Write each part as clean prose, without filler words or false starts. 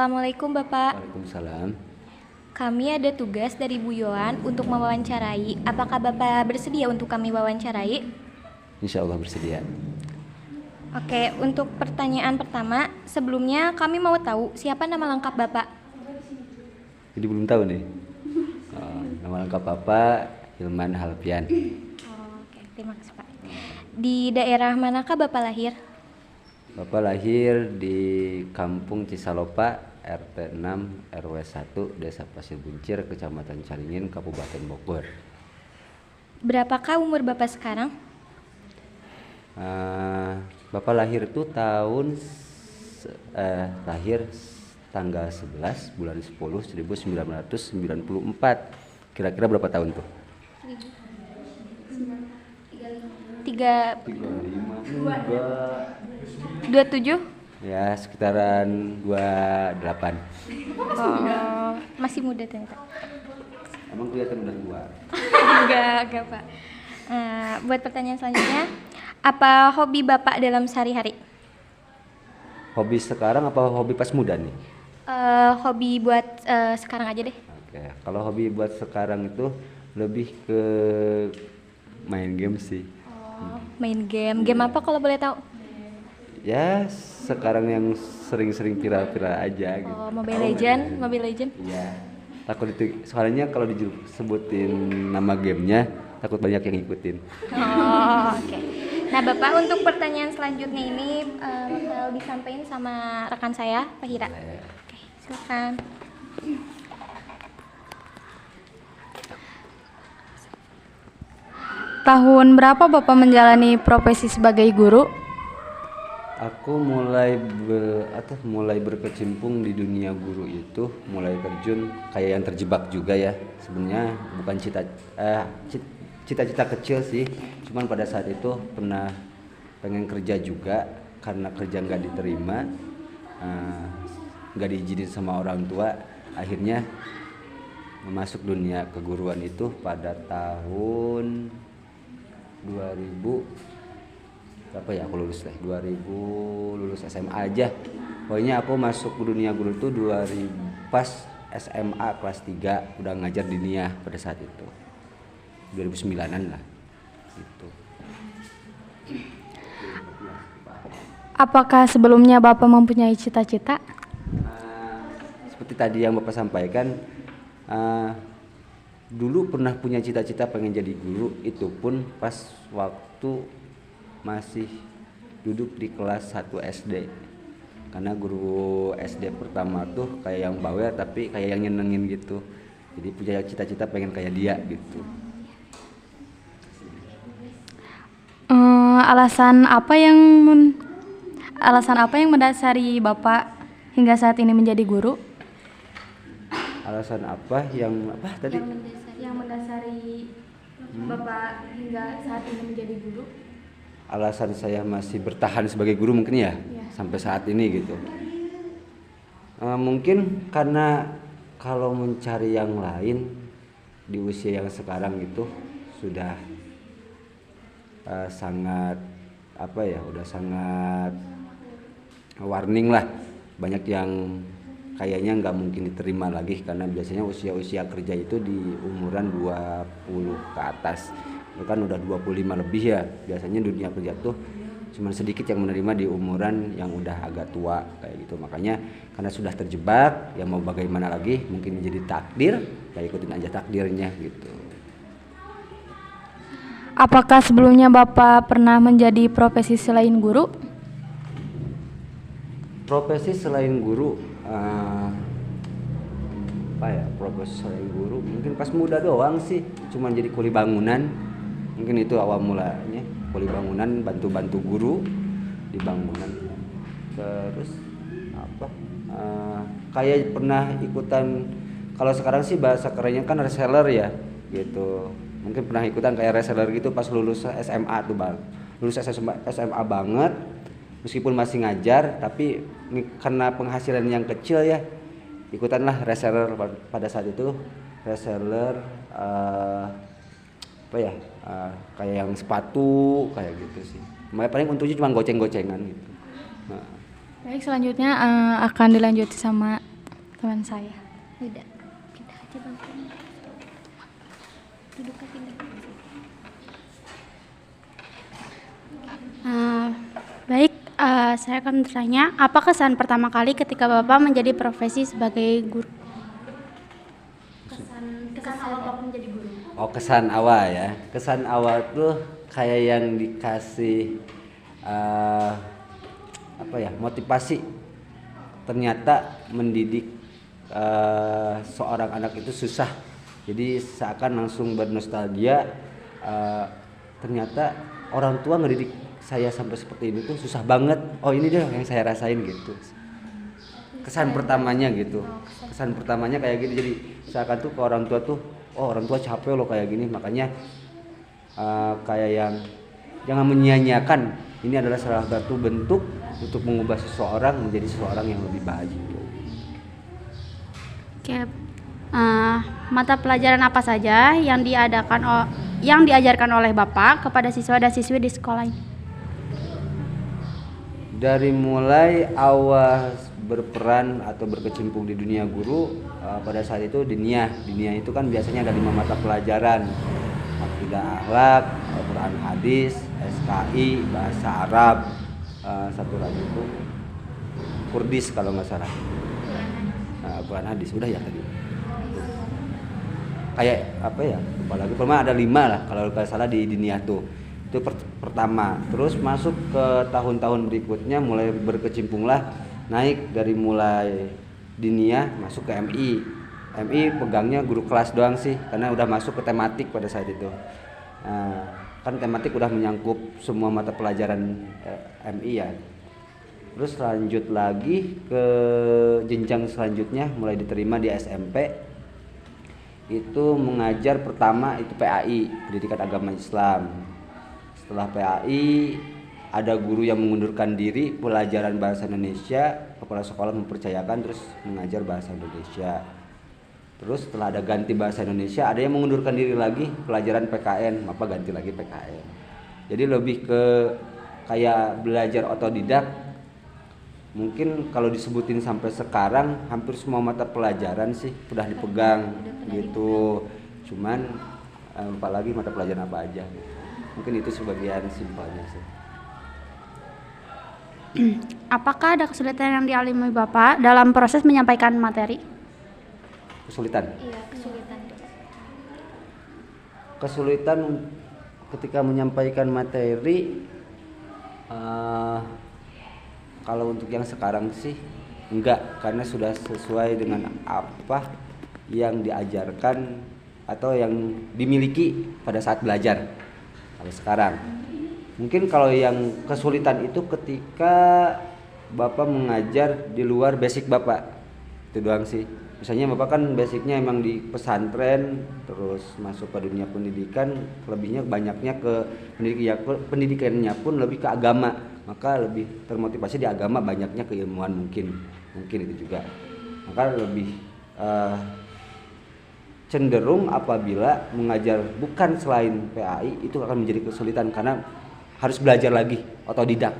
Assalamualaikum Bapak. Waalaikumsalam. Kami ada tugas dari Bu Yohan untuk mewawancarai. Apakah Bapak bersedia untuk kami wawancarai? Insya Allah bersedia. Oke, untuk pertanyaan pertama, sebelumnya kami mau tahu siapa nama lengkap Bapak? Jadi belum tahu nih. Nama lengkap Bapak Hilman Halpian. Oke, terima kasih Pak. Di daerah manakah Bapak lahir? Bapak lahir di Kampung Cisalopa, RT 6 RW 1, Desa Pasir Buncir, Kecamatan Caringin, Kabupaten Bogor. Berapakah umur Bapak sekarang? Bapak lahir itu lahir tanggal 11 bulan 10 1994. Kira-kira berapa tahun tuh? 27? Ya, sekitaran 28. Oh, masih muda ternyata. Emang kelihatan udah tua? Enggak Pak. Buat pertanyaan selanjutnya, apa hobi Bapak dalam sehari-hari? Hobi sekarang apa hobi pas muda nih? Hobi buat sekarang aja deh. Oke, kalau hobi buat sekarang itu lebih ke main game sih. Oh, main game. Game apa kalau boleh tahu? Ya, sekarang yang sering-sering viral-viral aja gitu. Oh, Mobile Legend, Mobile Legend. Iya. Takut itu soalnya kalau disebutin nama gamenya takut banyak yang ngikutin. Oh, oke. Nah, Bapak untuk pertanyaan selanjutnya ini bakal disampaikan sama rekan saya, Pak Hira. Oke, silakan. Tahun berapa Bapak menjalani profesi sebagai guru? Aku mulai berkecimpung di dunia guru itu mulai terjun kayak yang terjebak juga ya. Sebenarnya bukan cita-cita kecil sih, cuman pada saat itu pernah pengen kerja juga karena kerja nggak diterima, nggak diizinin sama orang tua, akhirnya masuk dunia keguruan itu pada tahun 2000 apa ya, aku lulus 2000 lulus SMA aja. Pokoknya aku masuk ke dunia guru itu 2000 pas SMA kelas 3 udah ngajar di NIA pada saat itu. 2009-an lah gitu. Apakah sebelumnya Bapak mempunyai cita-cita? Seperti tadi yang Bapak sampaikan, dulu pernah punya cita-cita pengen jadi guru, itu pun pas waktu masih duduk di kelas 1 SD. Karena guru SD pertama tuh kayak yang bawel tapi kayak yang nyenengin gitu. Jadi punya cita-cita pengen kayak dia gitu. Alasan apa yang mendasari Bapak hingga saat ini menjadi guru? Alasan apa tadi? Yang mendasari Bapak hingga saat ini menjadi guru? Alasan saya masih bertahan sebagai guru mungkin ya, sampai saat ini gitu. Mungkin karena kalau mencari yang lain di usia yang sekarang itu sudah sangat udah sangat warning lah. Banyak yang kayaknya nggak mungkin diterima lagi karena biasanya usia kerja itu di umuran 20 ke atas. Itu kan udah 25 lebih ya. Biasanya dunia kerja tuh cuma sedikit yang menerima di umuran yang udah agak tua kayak gitu. Makanya karena sudah terjebak, ya mau bagaimana lagi, mungkin menjadi takdir, ya ikutin aja takdirnya gitu. Apakah sebelumnya Bapak pernah menjadi profesi selain guru? Profesi selain guru, profesi selain guru mungkin pas muda doang sih, cuma jadi kuli bangunan. Mungkin itu awal mulanya, kuli bangunan, bantu guru di bangunan. Terus kayak pernah ikutan, kalau sekarang sih bahasa kerennya kan reseller ya gitu. Mungkin pernah ikutan kayak reseller gitu pas lulus SMA tuh bang. Lulus SMA banget, meskipun masih ngajar tapi karena penghasilan yang kecil ya, ikutanlah reseller pada saat itu. Reseller kayak yang sepatu kayak gitu sih. Paling untungnya cuma goceng-gocengan gitu. Baik, selanjutnya akan dilanjuti sama teman saya. Udah. Pindah aja bangkunya. Duduk aja pindah. Baik, saya akan bertanya, apa kesan pertama kali ketika Bapak menjadi profesi sebagai guru? Kesan awal Bapak menjadi guru. Oh, kesan awal ya. Kesan awal tuh kayak yang dikasih motivasi. Ternyata mendidik seorang anak itu susah. Jadi seakan langsung bernostalgia, ternyata orang tua ngedidik saya sampai seperti ini tuh susah banget. Oh, ini deh yang saya rasain gitu. Kesan pertamanya gitu. Kesan pertamanya kayak gitu. Jadi seakan tuh ke orang tua tuh, oh orang tua capek loh kayak gini. Makanya kayak yang jangan menyia-nyiakan. Ini adalah salah satu bentuk untuk mengubah seseorang menjadi seseorang yang lebih baik. Oke, mata pelajaran apa saja yang diajarkan oleh Bapak kepada siswa dan siswi di sekolah ini? Dari mulai awal berperan atau berkecimpung di dunia guru, pada saat itu diniyah itu kan biasanya ada 5 mata pelajaran: akidah, akhlak, Al-Quran, hadis, SKI, bahasa Arab, satu lagi itu Kurdis kalau nggak salah. Al-Quran, hadis udah ya tadi. Kayak apa ya? Lupa lagi. Pernah ada 5 lah kalau nggak salah di diniyah tuh. Itu pertama. Terus masuk ke tahun-tahun berikutnya mulai berkecimpunglah, naik dari mulai diniyah masuk ke MI. MI pegangnya guru kelas doang sih, karena udah masuk ke tematik pada saat itu. Kan tematik udah menyangkup semua mata pelajaran MI ya. Terus lanjut lagi ke jenjang selanjutnya, mulai diterima di SMP. Itu mengajar pertama itu PAI, Pendidikan Agama Islam. Setelah PAI ada guru yang mengundurkan diri, pelajaran bahasa Indonesia, kepala sekolah mempercayakan terus mengajar bahasa Indonesia. Terus setelah ada ganti bahasa Indonesia, ada yang mengundurkan diri lagi, pelajaran PKN, apa ganti lagi PKN. Jadi lebih ke kayak belajar otodidak. Mungkin kalau disebutin sampai sekarang hampir semua mata pelajaran sih udah dipegang gitu. Cuman lupa lagi mata pelajaran apa aja. Mungkin itu sebagian simpelnya sih. Apakah ada kesulitan yang dialami Bapak dalam proses menyampaikan materi? Kesulitan? Iya, kesulitan. Kesulitan ketika menyampaikan materi, kalau untuk yang sekarang sih enggak, karena sudah sesuai dengan apa yang diajarkan atau yang dimiliki pada saat belajar. Kalau sekarang mungkin kalau yang kesulitan itu ketika Bapak mengajar di luar basic Bapak, itu doang sih. Misalnya Bapak kan basicnya emang di pesantren, terus masuk ke dunia pendidikan, lebihnya banyaknya ke pendidikannya pun lebih ke agama, maka lebih termotivasi di agama, banyaknya keilmuan mungkin itu juga. Maka lebih cenderung apabila mengajar bukan selain PAI itu akan menjadi kesulitan karena harus belajar lagi otodidak.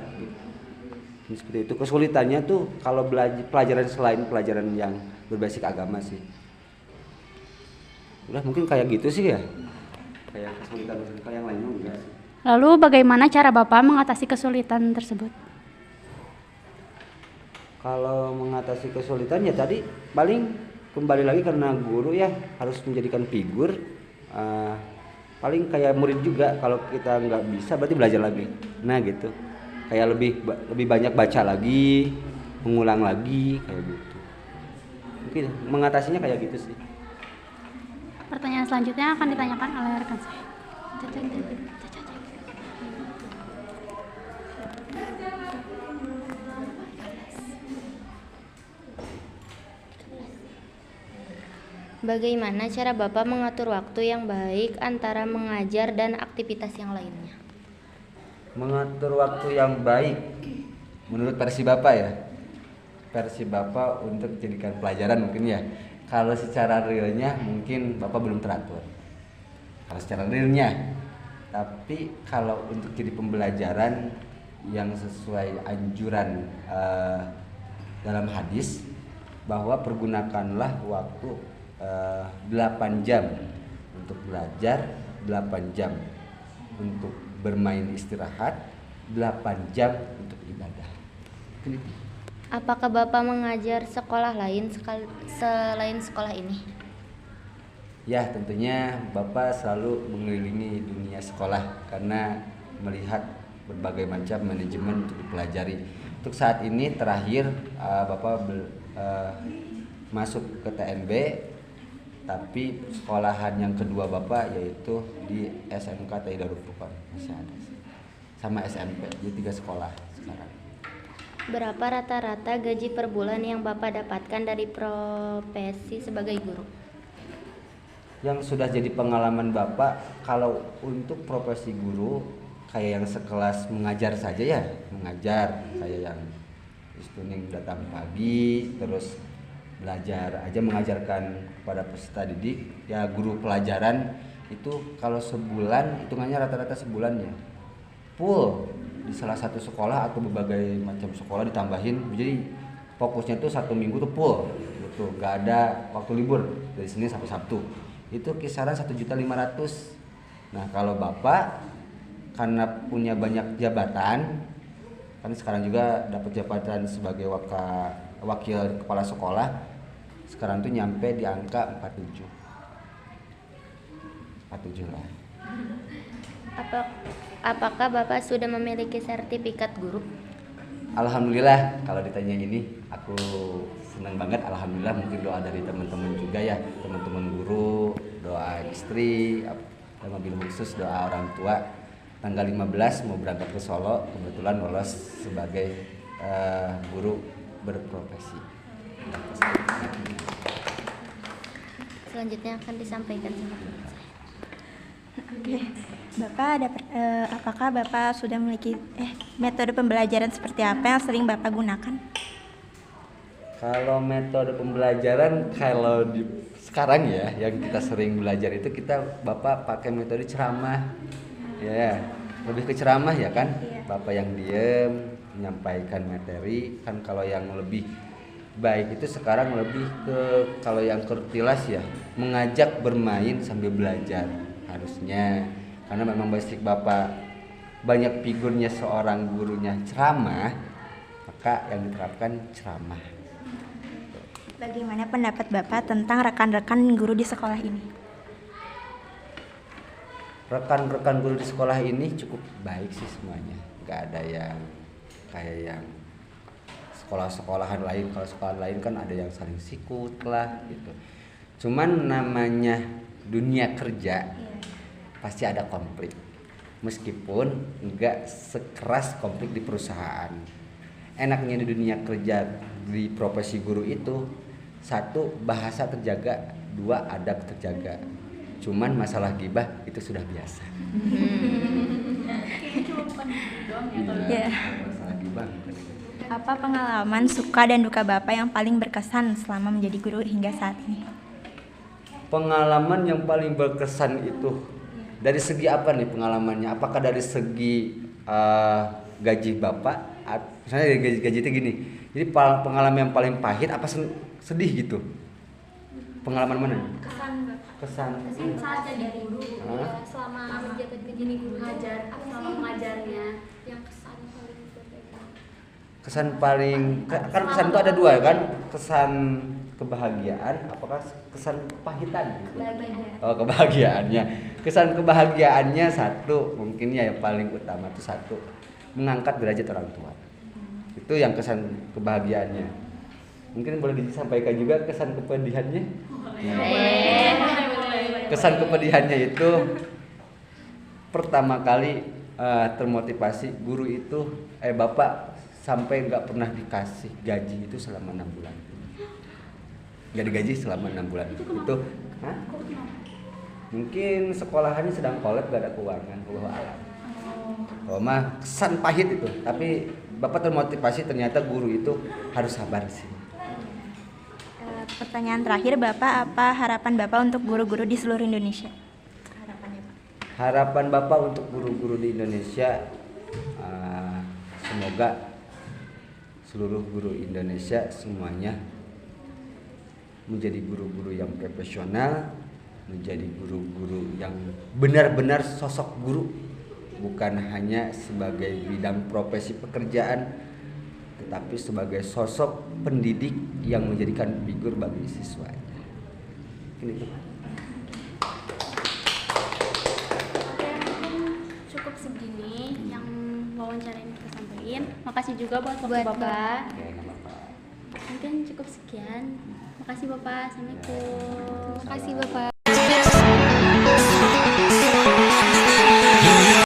Seperti itu kesulitannya tuh kalau belajar pelajaran selain pelajaran yang berbasis agama sih. Udah mungkin kayak gitu sih ya. Kayak kesulitan kayak yang lainnya enggak. Lalu bagaimana cara Bapak mengatasi kesulitan tersebut? Kalau mengatasi kesulitan ya tadi paling kembali lagi karena guru ya harus menjadikan figur. Paling kayak murid juga, kalau kita nggak bisa berarti belajar lagi. Nah gitu. Kayak lebih banyak baca lagi, mengulang lagi kayak gitu. Mungkin mengatasinya kayak gitu sih. Pertanyaan selanjutnya akan ditanyakan oleh rekan saya. Bagaimana cara Bapak mengatur waktu yang baik antara mengajar dan aktivitas yang lainnya? Mengatur waktu yang baik menurut versi Bapak ya. Versi Bapak untuk jadikan pelajaran mungkin ya. Kalau secara realnya mungkin Bapak belum teratur. Kalau secara realnya. Tapi kalau untuk jadi pembelajaran yang sesuai anjuran dalam hadis bahwa pergunakanlah waktu 8 jam untuk belajar, 8 jam untuk bermain istirahat, 8 jam untuk ibadah. Apakah Bapak mengajar sekolah lain selain sekolah ini? Ya, tentunya Bapak selalu mengelilingi dunia sekolah karena melihat berbagai macam manajemen untuk dipelajari. Untuk saat ini terakhir Bapak masuk ke TNB, tapi sekolahan yang kedua Bapak yaitu di SMK TI Darul Furqan masih ada sama SMP, jadi 3 sekolah sekarang. Berapa rata-rata gaji per bulan yang Bapak dapatkan dari profesi sebagai guru? Yang sudah jadi pengalaman Bapak, kalau untuk profesi guru kayak yang sekelas mengajar saja ya, mengajar kayak yang istuning datang pagi terus belajar aja mengajarkan kepada peserta didik ya, guru pelajaran itu kalau sebulan hitungannya rata-rata sebulannya full di salah satu sekolah atau berbagai macam sekolah ditambahin, jadi fokusnya tuh 1 minggu tuh full gitu, gak ada waktu libur dari Senin sampai Sabtu, itu kisaran 1.500.000. Nah kalau Bapak karena punya banyak jabatan, kan sekarang juga dapat jabatan sebagai wakil kepala sekolah, sekarang tuh nyampe di angka 47 lah. Apakah Bapak sudah memiliki sertifikat guru? Alhamdulillah, kalau ditanya ini aku senang banget. Alhamdulillah, mungkin doa dari teman-teman juga ya, teman-teman guru, doa istri, dan mobil khusus doa orang tua. Tanggal 15 mau berangkat ke Solo, kebetulan lolos sebagai guru berprofesi. Selanjutnya akan disampaikan sama teman saya. Oke, Bapak apakah Bapak sudah memiliki metode pembelajaran seperti apa yang sering Bapak gunakan? Kalau metode pembelajaran kalau di sekarang ya yang kita sering belajar itu Bapak pakai metode ceramah. Ya, lebih ke ceramah ya kan? Bapak yang diem menyampaikan materi kan. Kalau yang lebih baik itu sekarang lebih ke kalau yang kertilas ya, mengajak bermain sambil belajar harusnya, karena memang basic Bapak banyak figurnya seorang gurunya ceramah, maka yang diterapkan ceramah. Bagaimana pendapat Bapak tentang rekan-rekan guru di sekolah ini? Rekan-rekan guru di sekolah ini cukup baik sih semuanya, nggak ada yang kayak yang sekolah-sekolahan lain. Kalau sekolah lain kan ada yang saling sikut lah gitu. Cuman namanya dunia kerja pasti ada konflik, meskipun nggak sekeras konflik di perusahaan. Enaknya di dunia kerja di profesi guru itu, 1 bahasa terjaga, 2 adab terjaga. Cuman masalah gibah itu sudah biasa. Ya. Masalah gibah. Apa pengalaman suka dan duka Bapak yang paling berkesan selama menjadi guru hingga saat ini? Pengalaman yang paling berkesan itu dari segi apa nih pengalamannya? Apakah dari segi gaji Bapak? Misalnya dari gaji itu gini. Jadi pengalaman yang paling pahit apa sedih gitu? Pengalaman mana? Kesan saat jadi guru Selama menjabat jadi guru ngajar selama mengajarnya yang kesan paling berbeda. kesan paling kan kesan itu ada 2 kan, kesan kebahagiaan apakah kesan kepahitan gitu? Oh, kebahagiaannya. Kesan kebahagiaannya 1 mungkin ya yang paling utama itu 1 mengangkat derajat orang tua. Itu yang kesan kebahagiaannya. Mungkin boleh disampaikan juga kesan kepedihannya. Kesan kepedihannya itu pertama kali termotivasi guru itu Bapak sampai nggak pernah dikasih gaji itu selama 6 bulan. Nggak digaji selama 6 bulan. Itu mungkin sekolahannya sedang kolab, gak ada keuangan, Allah alam. Oh mah kesan pahit itu, tapi Bapak termotivasi ternyata guru itu harus sabar sih. Pertanyaan terakhir Bapak, apa harapan Bapak untuk guru-guru di seluruh Indonesia? Harapannya Pak. Harapan Bapak untuk guru-guru di Indonesia, semoga seluruh guru Indonesia semuanya menjadi guru-guru yang profesional, menjadi guru-guru yang benar-benar sosok guru, bukan hanya sebagai bidang profesi pekerjaan, tetapi sebagai sosok pendidik yang menjadikan figur bagi siswanya. Ini tuh. Cukup segini yang wawancara ini kita sampaikan. Makasih juga buat waktu Buat Bapak. Ya, nggak apa-apa. Mungkin cukup sekian. Makasih Bapak. Assalamualaikum. Terima kasih Bapak.